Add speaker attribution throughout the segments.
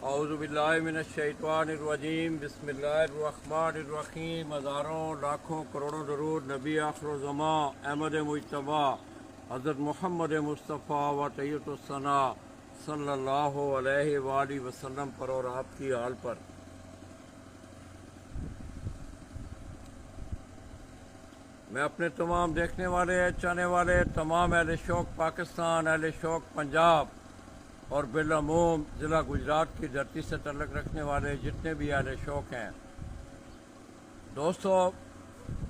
Speaker 1: اعوذ باللہ من الشیطان الرجیم بسم اللہ الرحمن الرحیم. ہزاروں لاکھوں کروڑوں درود نبی آخر الزمان احمد مجتبیٰ حضرت محمد مصطفیٰ و طیب الثنا صلی اللہ علیہ وآلہ وسلم پر اور آپ کی آل پر. میں اپنے تمام دیکھنے والے چاہنے والے تمام اہل شوق پاکستان، اہل شوق پنجاب اور بالعموم ضلع گجرات کی دھرتی سے تعلق رکھنے والے جتنے بھی اہل شوق ہیں دوستو،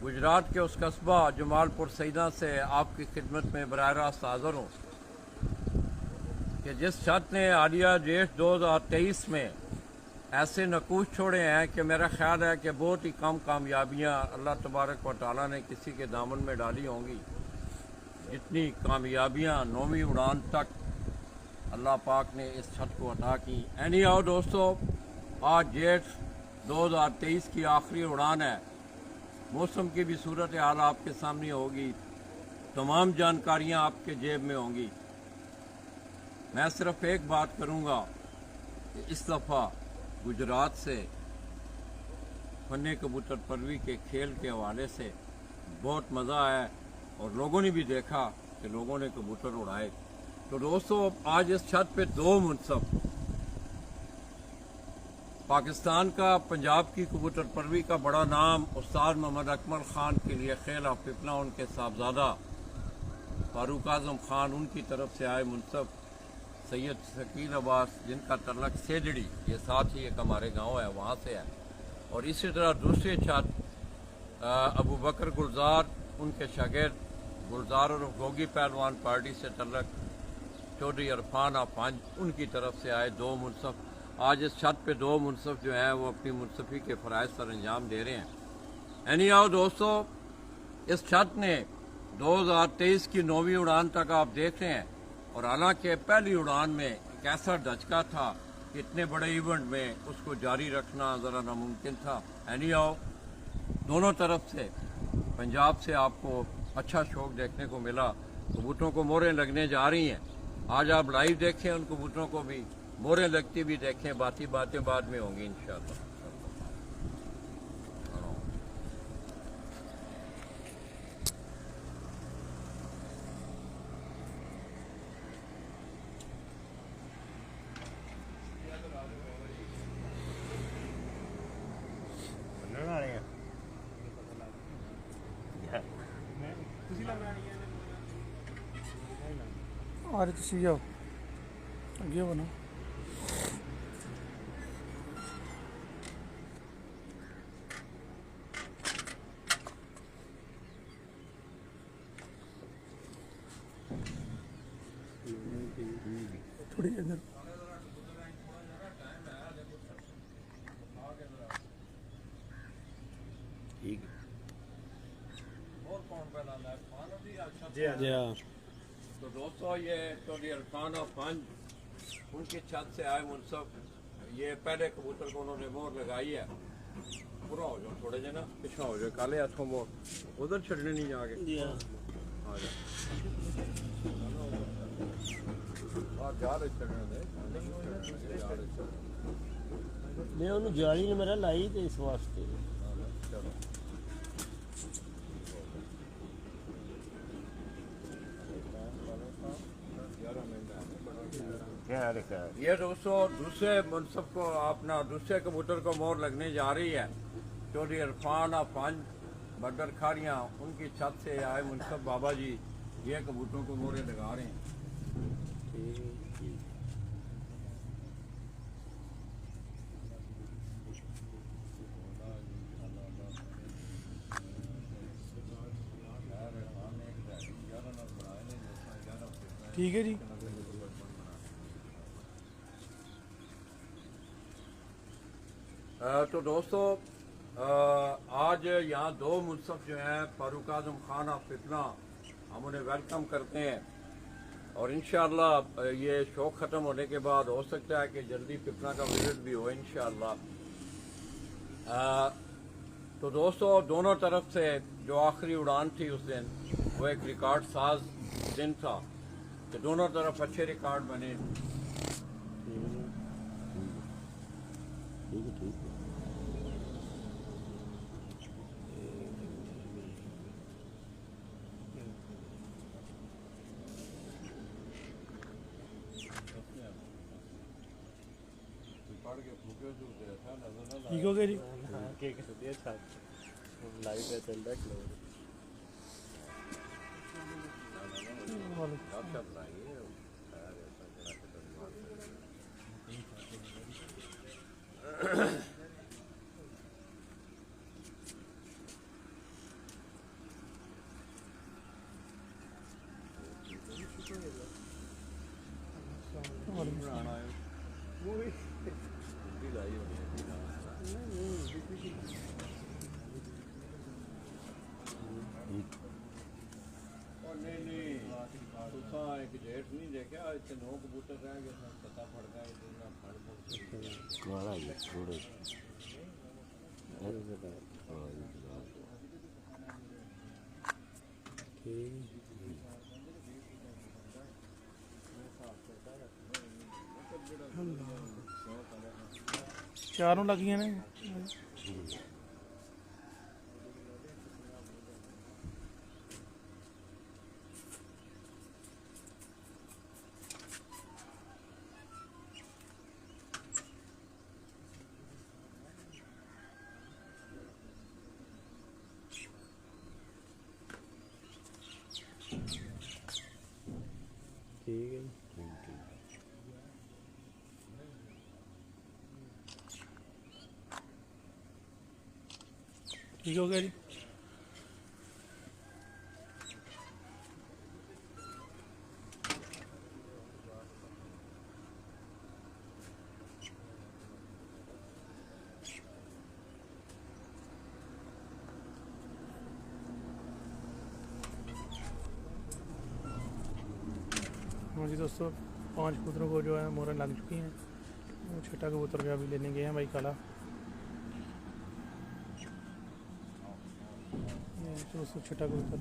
Speaker 1: گجرات کے اس قصبہ جمال پور سیدہ سے آپ کی خدمت میں براہ راست حاضر ہوں کہ جس چھت نے حالیہ جیٹھ 2023 میں ایسے نقوش چھوڑے ہیں کہ میرا خیال ہے کہ بہت ہی کم کامیابیاں اللہ تبارک و تعالیٰ نے کسی کے دامن میں ڈالی ہوں گی جتنی کامیابیاں 9ویں اڑان تک اللہ پاک نے اس چھت کو عطا کی. اینی آؤ دوستو، آج جیٹھ 2023 کی آخری اڑان ہے. موسم کی بھی صورتحال آپ کے سامنے ہوگی، تمام جانکاریاں آپ کے جیب میں ہوں گی. میں صرف ایک بات کروں گا کہ اس دفعہ گجرات سے فن کبوتر پروی کے کھیل کے حوالے سے بہت مزہ آیا اور لوگوں نے بھی دیکھا کہ لوگوں نے کبوتر اڑائے. تو دوستو، آج اس چھت پہ 2 منصب پاکستان کا پنجاب کی کبوتر پروی کا بڑا نام استاد محمد اکمل خان کے لیے خیل آف پپنا، ان کے صاحبزادہ فاروق اعظم خان، ان کی طرف سے آئے منصب سید شکیل عباس جن کا تعلق سیجڑی، یہ ساتھ ہی ایک ہمارے گاؤں ہے وہاں سے ہے. اور اسی طرح دوسری چھت ابو بکر گلزار، ان کے شاگرد گلزار اور گوگی پہلوان پارٹی سے تعلق چودھری عرفان افانج، ان کی طرف سے آئے 2 منصف. آج اس چھت پہ 2 منصف جو ہیں وہ اپنی منصفی کے فرائض سر انجام دے رہے ہیں. اینی آؤ دوستو، اس چھت نے 2023 کی 9ویں اڑان تک آپ دیکھ رہے ہیں، اور حالانکہ پہلی اڑان میں ایک ایسا دھچکا تھا کہ اتنے بڑے ایونٹ میں اس کو جاری رکھنا ذرا ناممکن تھا. اینی آؤ، دونوں طرف سے پنجاب سے آپ کو اچھا شوق دیکھنے کو ملا. کبوتروں کو موریں لگنے جا رہی ہیں. آج آپ لائیو دیکھیں ان کبوتروں کو بھی، موریں لگتی بھی دیکھیں. باتیں بعد میں ہوں گی انشاءاللہ.
Speaker 2: آ رہے تھی جاؤ اگے بنا تھوڑی ادھر
Speaker 1: جی ہاں. تو دوستو، یہ چودھری عرفان افانج، ان کی چھت سے آئے منصف. یہ پہلے کبوتر کو انہوں نے مور لگائی ہے. پورا ہو جاؤ تھوڑے جنا، پچھا ہو جائے کالے ہاتھوں مور ادھر چھڑنے نہیں جا کے. آ جا جا رہے چھڑنے دے
Speaker 3: میں انہوں جالی نے میرا لائی تو اس واسطے.
Speaker 1: چلو یہ دوستو، دوسرے منصب کو اپنا دوسرے کبوتر کو مور لگنے جا رہی ہے. چودھری عرفان افانج بڈر کھاریاں، ان کی چھت سے آئے منصب بابا جی یہ کبوتروں کو موریں لگا رہے ہیں.
Speaker 2: ٹھیک ہے جی.
Speaker 1: تو دوستو، آج یہاں 2 منصف جو ہیں فاروق اعظم خان آف پپنا، ہم انہیں ویلکم کرتے ہیں. اور انشاءاللہ یہ شوق ختم ہونے کے بعد ہو سکتا ہے کہ جلدی پپنا کا وزٹ بھی ہو انشاءاللہ. تو دوستو، دونوں طرف سے جو آخری اڑان تھی اس دن وہ ایک ریکارڈ ساز دن تھا کہ دونوں طرف اچھے ریکارڈ بنے.
Speaker 3: ٹھیک ہے
Speaker 1: پڑھ کے پھوکے جو دیکھا نظر نہ
Speaker 2: ٹھیک ہو گیا جی
Speaker 3: کیا کر دیا چھات لائٹ ہے چل رہا ہے
Speaker 1: آپ کیا بنائیے خیر ایسا کرا کے درمیان لائی ہونی نہیں نہیں تصا ایک جیٹ نہیں دیکھا اتنے 9 کبوتر رہ گئے پتا پڑ گیا
Speaker 3: کالا جی تھوڑے
Speaker 2: چاروں لگی نے
Speaker 3: ٹھیک ہے
Speaker 2: ٹھیک ہو گیا جی ہاں جی دوستوں 5 کبوتروں کو جو ہے موریں لگ چکی ہیں وہ چھٹا کبوتر جو ابھی لینے گئے ہیں بھائی کالا دوستوں چھٹا کبوتر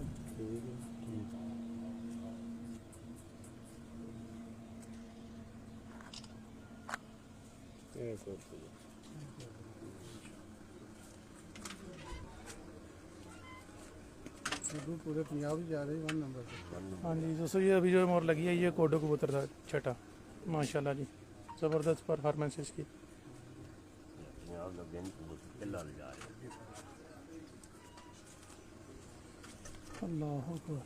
Speaker 4: پورے پنجاب ہی جا رہی 1 نمبر پہ
Speaker 2: ہاں جی دوستوں یہ ابھی جو مور لگی ہے یہ کوڈو کبوتر تھا چھٹا ماشاء اللہ جی زبردست پرفارمنس اس کی اللہ اکبر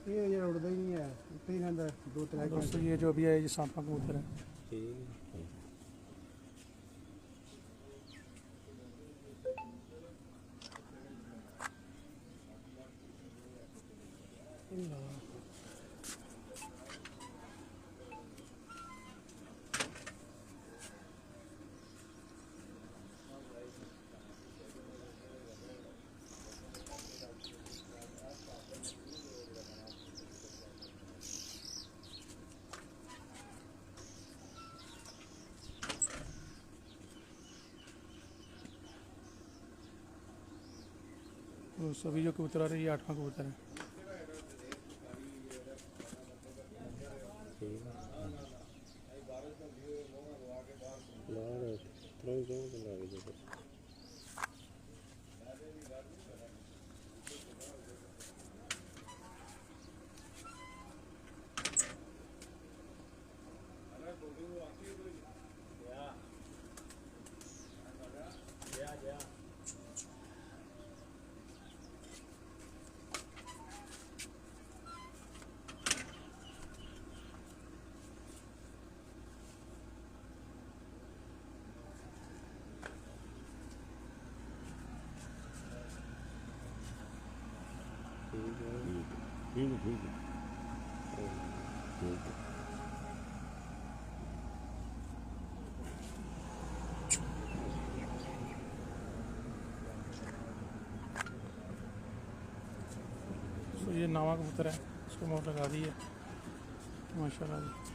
Speaker 4: یہ اڑتا ہی نہیں ہے اتنے ہی رہتا 2-3
Speaker 2: دوستوں یہ جو ابھی ہے یہ سانپا کبوتر ہے دوستوں ابھی جو کبوتر آ رہے ہیں یہ 8واں کبوتر ہے
Speaker 3: ٹھیک ہے
Speaker 2: تو یہ 9واں کبوتر ہے اس کو مور لگا دی ہے ماشاء اللہ جی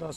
Speaker 2: 10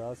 Speaker 3: 10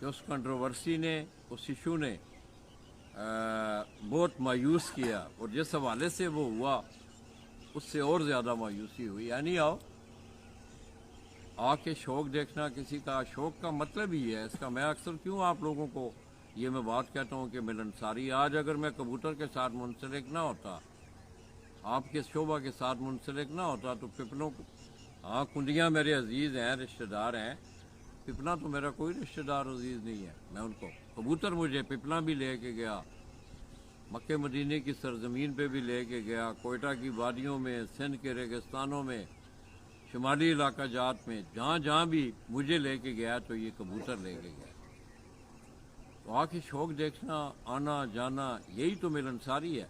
Speaker 1: کہ اس کنٹروورسی نے, اس ایشو نے بہت مایوس کیا, اور جس حوالے سے وہ ہوا اس سے اور زیادہ مایوسی ہوئی. یعنی آ کے شوق دیکھنا کسی کا, شوق کا مطلب ہی ہے اس کا. میں اکثر کیوں آپ لوگوں کو یہ میں بات کہتا ہوں کہ ملنساری, آج اگر میں کبوتر کے ساتھ منسلک نہ ہوتا, آپ کے شعبہ کے ساتھ منسلک نہ ہوتا, تو پپلوں کو, ہاں کنڈیاں میرے عزیز ہیں, رشتہ دار ہیں, پپلا تو میرا کوئی رشتہ دار عزیز نہیں ہے. میں ان کو, کبوتر مجھے پپلا بھی لے کے گیا, مکہ مدینے کی سرزمین پہ بھی لے کے گیا, کوئٹہ کی وادیوں میں, سندھ کے ریگستانوں میں, شمالی علاقہ جات میں, جہاں جہاں بھی مجھے لے کے گیا تو یہ کبوتر لے کے گیا. تو آ کے شوق دیکھنا, آنا جانا, یہی تو ملنساری ہے.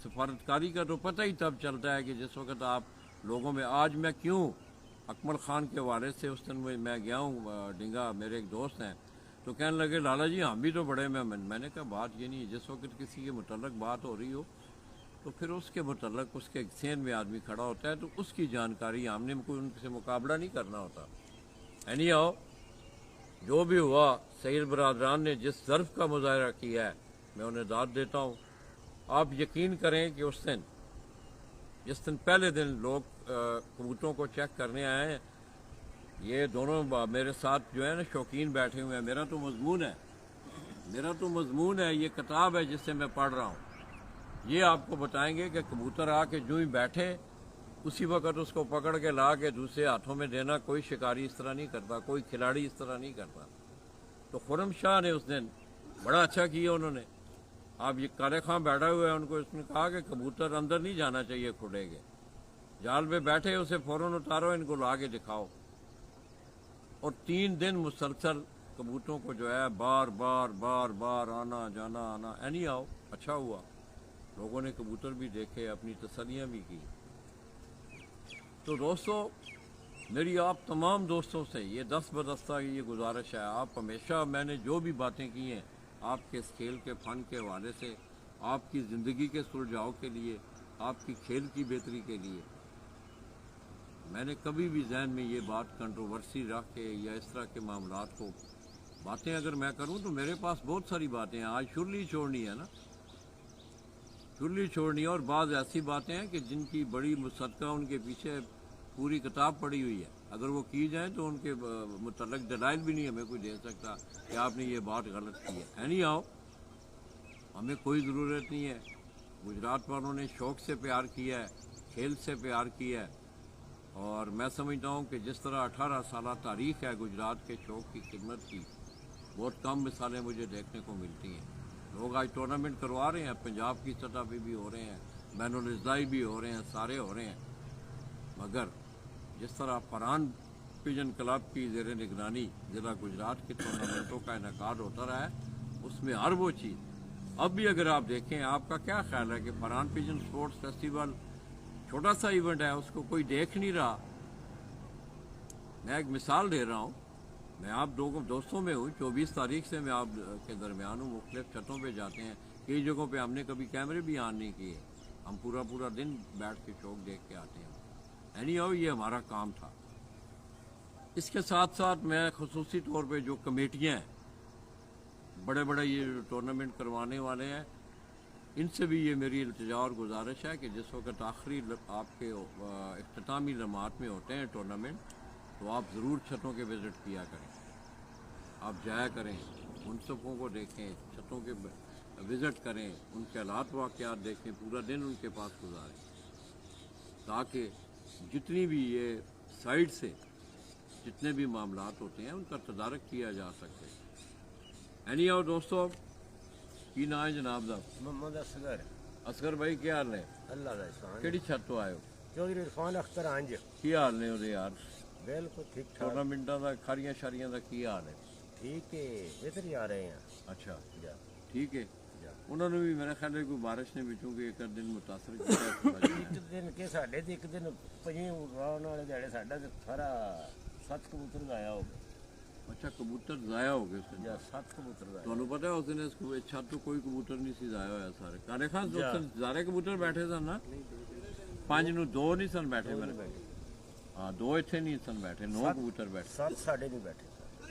Speaker 1: سفارتکاری کا تو پتہ ہی تب چلتا ہے کہ جس وقت آپ لوگوں میں, آج میں کیوں اکمل خان کے والد سے اس دن میں گیا ہوں ڈنگا, میرے ایک دوست ہیں, تو کہنے لگے لالا جی ہم بھی تو بڑے میں نے کہا بات یہ نہیں, جس وقت کسی کے متعلق بات ہو رہی ہو تو پھر اس کے متعلق اس کے سین میں آدمی کھڑا ہوتا ہے, تو اس کی جانکاری ہم نے کوئی ان سے مقابلہ نہیں کرنا ہوتا. اینی جو بھی ہوا, سید برادران نے جس ظرف کا مظاہرہ کیا ہے میں انہیں داد دیتا ہوں. آپ یقین کریں کہ اس دن, جس دن پہلے دن لوگ کبوتروں کو چیک کرنے آئے ہیں, یہ دونوں میرے ساتھ جو ہے نا شوقین بیٹھے ہوئے ہیں. میرا تو مضمون ہے, یہ کتاب ہے جس سے میں پڑھ رہا ہوں. یہ آپ کو بتائیں گے کہ کبوتر آ کے جو ہی بیٹھے اسی وقت اس کو پکڑ کے لا کے دوسرے ہاتھوں میں دینا, کوئی شکاری اس طرح نہیں کرتا, کوئی کھلاڑی اس طرح نہیں کرتا. تو خرم شاہ نے اس دن بڑا اچھا کیا انہوں نے. آپ یہ کالے خاں بیٹھا ہوا ہے, ان کو اس نے کہا کہ کبوتر اندر نہیں جانا چاہیے کھلے گے, جال پہ بیٹھے اسے فوراً اتارو, ان کو لا کے دکھاؤ. اور 3 دن مسلسل کبوتروں کو جو ہے بار بار آنا جانا. اینی اچھا ہوا, لوگوں نے کبوتر بھی دیکھے, اپنی تسلیاں بھی کی. تو دوستو, میری آپ تمام دوستوں سے یہ دست بدستہ یہ گزارش ہے, آپ ہمیشہ, میں نے جو بھی باتیں کی ہیں آپ کے اس کھیل کے فن کے حوالے سے, آپ کی زندگی کے سلجھاؤ کے لیے, آپ کی کھیل کی بہتری کے لیے, میں نے کبھی بھی ذہن میں یہ بات کنٹروورسی رکھ کے یا اس طرح کے معاملات کو باتیں اگر میں کروں تو میرے پاس بہت ساری باتیں ہیں. آج شرلی چھوڑنی ہے نا, شرلی چھوڑنی ہے, اور بعض ایسی باتیں ہیں کہ جن کی بڑی مصدقہ ان کے پیچھے پوری کتاب پڑی ہوئی ہے. اگر وہ کی جائیں تو ان کے متعلق دلائل بھی نہیں ہمیں کوئی دے سکتا کہ آپ نے یہ بات غلط کی ہے. اینی ہمیں کوئی ضرورت نہیں ہے. گجرات والوں نے شوق سے پیار کیا ہے, کھیل سے پیار کیا ہے, اور میں سمجھتا ہوں کہ جس طرح 18 سالہ تاریخ ہے گجرات کے شوق کی خدمت کی, بہت کم مثالیں مجھے دیکھنے کو ملتی ہیں. لوگ آج ٹورنامنٹ کروا رہے ہیں, پنجاب کی سطح پہ بھی ہو رہے ہیں, بین الاضلاعی بھی ہو رہے ہیں, سارے ہو رہے ہیں, مگر جس طرح فرحان پیجن کلب کی زیر نگرانی ضلع گجرات کے ٹورنامنٹوں کا انعقاد ہوتا رہا ہے, اس میں ہر وہ چیز. اب بھی اگر آپ دیکھیں, آپ کا کیا خیال ہے کہ فرحان پیجن سپورٹس فیسٹیول چھوٹا سا ایونٹ ہے, اس کو کوئی دیکھ نہیں رہا. میں ایک مثال دے رہا ہوں, میں آپ دوستوں میں ہوں, 24 تاریخ سے میں آپ کے درمیان ہوں, مختلف چھتوں پہ جاتے ہیں, کئی جگہوں پہ ہم نے کبھی کیمرے بھی آن نہیں کیے, ہم پورا دن بیٹھ کے شوق دیکھ کے آتے ہیں. اینی یہ ہمارا کام تھا. اس کے ساتھ ساتھ میں خصوصی طور پہ جو کمیٹیاں ہیں, بڑے یہ ٹورنامنٹ کروانے والے ہیں, ان سے بھی یہ میری التجا اور گزارش ہے کہ جس وقت آخری آپ کے اختتامی لمحات میں ہوتے ہیں ٹورنامنٹ, تو آپ ضرور چھتوں کے وزٹ کیا کریں, آپ جایا کریں, منصفوں کو دیکھیں, چھتوں کے وزٹ کریں, ان کے حالات واقعات دیکھیں, پورا دن ان کے پاس گزاریں, تاکہ جتنی بھی یہ سائڈ سے جتنے بھی معاملات ہوتے ہیں ان کا تدارک کیا جا سکے. اینی دوستو, کی نام ہے جناب دا؟
Speaker 5: محمد
Speaker 1: اصغر بھائی, کیا حال ہے؟
Speaker 5: اللہ کا احسان.
Speaker 1: کیڑی چھت تو آئے ہو؟
Speaker 5: چودھری عرفان اختر ہنج.
Speaker 1: کی حال نے وہ یار؟
Speaker 5: بالکل ٹھیک ٹھاک.
Speaker 1: ٹورنامنٹاں دا کھاریاں شاریاں دا کی حال ہے؟
Speaker 5: ٹھیک ہے, ادھر ہی آ رہے ہیں.
Speaker 1: اچھا
Speaker 5: جا
Speaker 1: ٹھیک ہے.
Speaker 5: جا
Speaker 1: انہوں نے بھی میرا خیال ہے کوئی بارش نے بھی چونکہ ایک دن متاثر کیا ہے.
Speaker 5: ایک دن کے ساڈے تے ایک دن پجیں راؤن والے دیہڑے ساڈا تے سارا 7 کبوتر ضائع ہو گئے.
Speaker 1: اچھا, کبوتر ضائع ہو گئے اس دن؟
Speaker 5: جا 7 کبوتر ضائع.
Speaker 1: تمہیں پتا ہے اس دن اس چھت تو کوئی کبوتر نہیں سی ضائع ہوا سارے. کالے خان سارے کبوتر بیٹھے سن نا, 5 نو 2 نہیں سن بیٹھے میرے. ہاں 2 اتنے نہیں سن بیٹھے, 9 کبوتر بیٹھے.
Speaker 5: 7 ساڈے نہیں بیٹھے.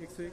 Speaker 2: 101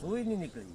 Speaker 5: ਸੂਈ ਨਹੀਂ ਨਿਕਲੀ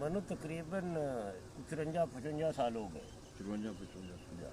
Speaker 5: ਮੈਨੂੰ ਤਕਰੀਬਨ 54-55 ਸਾਲ ਹੋ ਗਏ।
Speaker 1: 53-55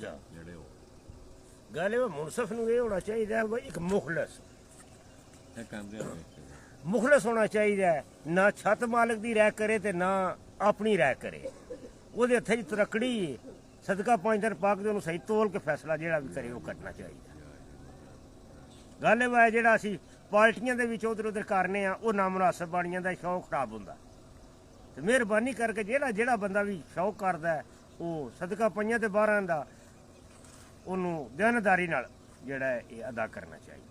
Speaker 5: ਜਾ
Speaker 1: ਜਿਹੜੇ ਹੋ,
Speaker 5: ਗੱਲ ਇਹ ਮੁਨਸਫ ਨੂੰ ਇਹ ਹੋਣਾ ਚਾਹੀਦਾ ਹੈ ਇੱਕ ਮੁਖਲਸ
Speaker 1: ਇਹ ਕੈਮਰੇ ਨਾਲ ਦੇਖਦੇ ਹੋ।
Speaker 5: ਮੁਖਲਸ ਹੋਣਾ ਚਾਹੀਦਾ ਹੈ, ਨਾ ਛੱਤ ਮਾਲਕ ਦੀ ਰਹਿ ਕਰੇ ਤੇ ਨਾ ਆਪਣੀ ਰਹਿ ਕਰੇ। ਉਹਦੇ ਹੱਥੇ 'ਚ ਤਰਕੜੀ ਸਦਕਾ 5 ਦਿਨ ਪਾ ਕੇ ਉਹਨੂੰ ਸਹੀ ਤੋਲ ਕੇ ਫੈਸਲਾ ਜਿਹੜਾ ਵੀ ਕਰੇ ਉਹ ਕਰਨਾ ਚਾਹੀਦਾ। ਗੱਲ ਇਹ ਹੈ ਜਿਹੜਾ ਅਸੀਂ ਪਾਰਟੀਆਂ ਦੇ ਵਿੱਚ ਉਧਰ ਉਧਰ ਕਰਨੇ ਆ ਉਹ ਨਾਮੁਨਾਸਬ ਬਣ ਜਾਂਦਾ, ਸ਼ੌਕ ਖਰਾਬ ਹੁੰਦਾ। ਤੇ ਮਿਹਰਬਾਨੀ ਕਰਕੇ ਜਿਹੜਾ ਬੰਦਾ ਵੀ ਸ਼ੌਕ ਕਰਦਾ ਹੈ ਉਹ ਸਦਕਾ 5 ਤੇ 12 ਦਾ ਉਹਨੂੰ ਦਿਆਨਦਾਰੀ ਨਾਲ ਜਿਹੜਾ ਹੈ ਇਹ ਅਦਾ ਕਰਨਾ ਚਾਹੀਦਾ।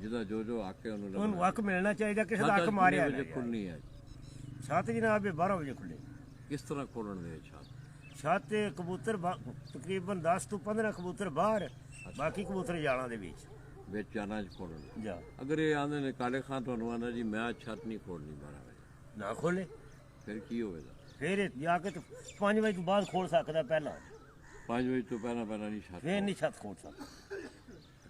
Speaker 1: ਜਿਹਦਾ ਜੋ ਹੱਕ ਹੈ ਉਹਨੂੰ
Speaker 5: ਉਹਨੂੰ ਹੱਕ ਮਿਲਣਾ ਚਾਹੀਦਾ, ਕਿਸੇ ਦਾ ਹੱਕ ਮਾਰਿਆ
Speaker 1: ਵਜੇ
Speaker 5: ਨਾ
Speaker 1: ਖੁੱਲਣੀ ਹੈ?
Speaker 5: ਛੱਤ ਜਨਾਬ ਇਹ 12 ਵਜੇ ਖੁੱਲੇ।
Speaker 1: ਕਿਸ ਤਰ੍ਹਾਂ ਖੋਲਣ ਦੇ ਛੱਤ?
Speaker 5: ਛੱਤ ਤੇ ਕਬੂਤਰ ਤਕਰੀਬਨ 10 ਤੋਂ 15 ਕਬੂਤਰ ਬਾਹਰ, ਬਾਕੀ ਕਬੂਤਰ ਜਾਲਾਂ ਦੇ ਵਿੱਚ
Speaker 1: ਵਿੱਚ ਜਾਣਾ ਚ ਖੋਲਣ।
Speaker 5: ਜਾ
Speaker 1: ਅਗਰ ਇਹ ਆਂਦੇ ਨੇ ਕਾਲੇ ਖਾਨ ਤੁਹਾਨੂੰ ਆਂਦਾ ਜੀ ਮੈਂ ਛੱਤ ਨਹੀਂ ਖੋਲਣੀ 12 ਵਜੇ,
Speaker 5: ਨਾ ਖੋਲੇ
Speaker 1: ਫਿਰ ਕੀ ਹੋਵੇਗਾ?
Speaker 5: ਫਿਰ ਇਹ ਜਾ ਕੇ ਤੇ 5 ਵਜੇ ਤੋਂ ਬਾਅਦ ਖੋਲ ਸਕਦਾ, ਪਹਿਲਾਂ
Speaker 1: 5 ਵਜੇ ਤੋਂ ਪਹਿਲਾਂ ਨਹੀਂ ਛੱਤ
Speaker 5: ਫਿਰ ਨਹੀਂ ਛੱਤ ਖੋਲ ਸਕਦਾ।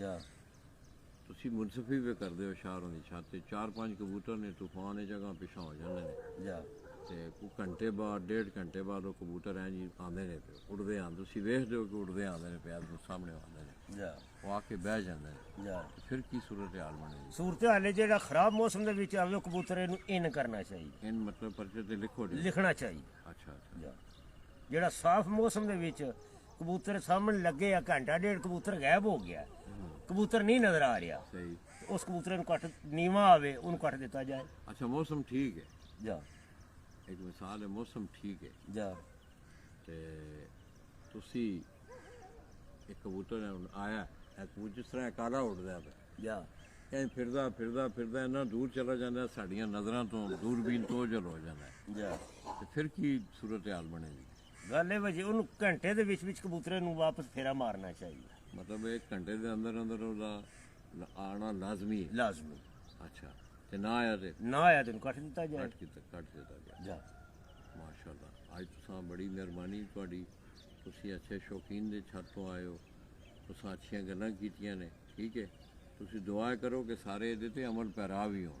Speaker 5: ਜਾ
Speaker 1: ਤੁਸੀਂ ਮੁਨਸਫੀ ਵੀ ਕਰਦੇ ਹੋ ਸ਼ਹਿਰਾਂ ਦੀ ਛੱਤ ਤੇ 4-5 ਕਬੂਤਰ ਨੇ ਤੂਫਾਨ ਇਹ ਜਗ੍ਹਾ ਪਿਛਾ ਹੋ ਜਾਂਦੇ ਨੇ
Speaker 5: ਜਾ
Speaker 1: ਤੇ ਕੋਈ ਘੰਟੇ ਬਾਅਦ 1.5 ਘੰਟੇ ਬਾਅਦ ਉਹ ਕਬੂਤਰ ਐਂ ਜੀ ਆਉਂਦੇ ਨੇ ਤੇ ਉੱਡਦੇ ਆਂ, ਤੁਸੀਂ ਵੇਖਦੇ ਹੋ ਕਿ ਉੱਡਦੇ ਆਉਂਦੇ ਨੇ ਪਿਆਰ ਨੂੰ ਸਾਹਮਣੇ ਆਉਂਦੇ ਨੇ,
Speaker 5: ਜਾ
Speaker 1: ਉਹ ਆ ਕੇ ਬਹਿ ਜਾਂਦੇ ਨੇ,
Speaker 5: ਜਾ
Speaker 1: ਤੇ ਫਿਰ ਕੀ ਸੂਰਤ ਹਾਲ ਬਣੇਗੀ?
Speaker 5: ਸੂਰਤ ਹਾਲ ਹੈ ਜਿਹੜਾ ਖਰਾਬ ਮੌਸਮ ਦੇ ਵਿੱਚ ਆਵੇ ਉਹ ਕਬੂਤਰ ਇਹਨੂੰ ਇਨ ਕਰਨਾ ਚਾਹੀਦਾ,
Speaker 1: ਇਹਨ ਮਤਲਬ ਪਰਚੇ ਤੇ ਲਿਖੋ ਜੀ।
Speaker 5: ਲਿਖਣਾ ਚਾਹੀਦਾ।
Speaker 1: ਅੱਛਾ ਅੱਛਾ,
Speaker 5: ਜਾ ਜਿਹੜਾ ਸਾਫ਼ ਮੌਸਮ ਦੇ ਵਿੱਚ ਕਬੂਤਰ ਸਾਹਮਣੇ ਲੱਗੇ ਆ, ਘੰਟਾ ਡੇਢ ਕਬੂਤਰ ਗਾਇਬ ਹੋ ਗਿਆ, ਕਬੂਤਰ ਨਹੀਂ ਨਜ਼ਰ ਆ ਰਿਹਾ,
Speaker 1: ਸਹੀ।
Speaker 5: ਉਸ ਕਬੂਤਰ ਨੂੰ ਕੱਟ ਨੀਵਾ ਆਵੇ ਉਹਨੂੰ ਕੱਟ ਦਿੱਤਾ ਜਾਏ।
Speaker 1: ਅੱਛਾ, ਮੌਸਮ ਠੀਕ ਹੈ,
Speaker 5: ਜਾ
Speaker 1: ਇੱਕ ਮਿਸਾਲ ਹੈ, ਮੌਸਮ ਠੀਕ ਹੈ
Speaker 5: ਜਾ
Speaker 1: ਤੇ ਤੁਸੀਂ ਇੱਕ ਕਬੂਤਰ ਹੈ, ਹੁਣ ਆਇਆ ਇਹ ਕਬੂਤਰ ਜਿਸ ਤਰ੍ਹਾਂ ਇਹ ਕਾਲਾ ਉੱਡਦਾ ਪਿਆ,
Speaker 5: ਜਾ
Speaker 1: ਇਹ ਫਿਰਦਾ ਇੰਨਾ ਦੂਰ ਚਲਾ ਜਾਂਦਾ, ਸਾਡੀਆਂ ਨਜ਼ਰਾਂ ਤੋਂ ਦੂਰਬੀਨ ਤੋਂ ਓਝਲ ਹੋ ਜਾਂਦਾ ਹੈ,
Speaker 5: ਜਾ
Speaker 1: ਤੇ ਫਿਰ ਕੀ ਸੂਰਤ ਹਾਲ ਬਣੇਗੀ?
Speaker 5: ਗੱਲ ਇਹ ਵਜੇ ਉਹਨੂੰ ਘੰਟੇ ਦੇ ਵਿੱਚ ਕਬੂਤਰੇ ਨੂੰ ਵਾਪਸ ਫੇਰਾ ਮਾਰਨਾ ਚਾਹੀਦਾ,
Speaker 1: ਮਤਲਬ 1 ਘੰਟੇ ਦੇ ਅੰਦਰ ਉਹਦਾ ਆਣਾ ਲਾਜ਼ਮੀ ਹੈ।
Speaker 5: ਲਾਜ਼ਮੀ।
Speaker 1: ਅੱਛਾ, ਤੇ ਨਾ ਆਇਆ ਤੇ
Speaker 5: ਨਾ ਆਇਆ ਤੈਨੂੰ ਕੱਟ ਦਿੱਤਾ ਜਾਏ।
Speaker 1: ਕੱਟ ਦਿੱਤਾ ਗਿਆ।
Speaker 5: ਜਾ
Speaker 1: ਮਾਸ਼ਾਅੱਲਾ, ਅੱਜ ਤੁਸੀਂ ਬੜੀ ਮਿਹਰਬਾਨੀ ਤੁਹਾਡੀ, ਤੁਸੀਂ ਅੱਛੇ ਸ਼ੌਕੀਨ ਦੇ ਛੱਤ ਤੋਂ ਆਏ ਹੋ, ਤੁਸੀਂ ਅੱਛੀਆਂ ਗੱਲਾਂ ਕੀਤੀਆਂ ਨੇ, ਠੀਕ ਹੈ? ਤੁਸੀਂ ਦੁਆ ਕਰੋ ਕਿ ਸਾਰੇ ਇਹਦੇ ਤੇ ਅਮਲ ਪੈਰਾ ਵੀ ਹੋਣ,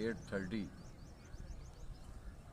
Speaker 1: 8:30?